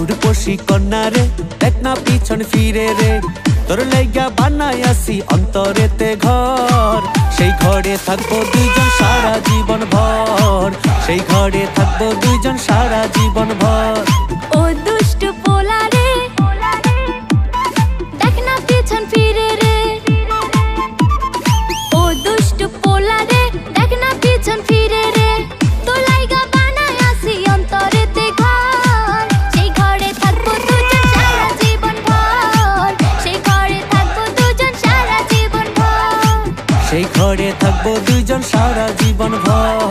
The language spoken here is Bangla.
রূপসী কন্যা রে, দেখ না পিছন ফিরে রে। তোর লাইগা বানাই আসি অন্তরেতে ঘর, সেই ঘরে থাকবো দুইজন সারা জীবন ভর, সেই ঘরে থাকবো দুইজন সারা জীবন ভর। ও দুষ্টু পোলা রে, দেখ না পিছন ফিরে রে। ও দুষ্টু পোলা রে, দেখ না পিছন ফিরে রে। তোর লাইগা বানাই আসি অন্তরেতে ঘর, সেই ঘরে থাকবো দুজন সারা জীবন ভর, সেই ঘরে থাকবো দুজন সারা জীবন ভর। সেই ঘরে থাকবো দুইজন সারা জীবন ভর।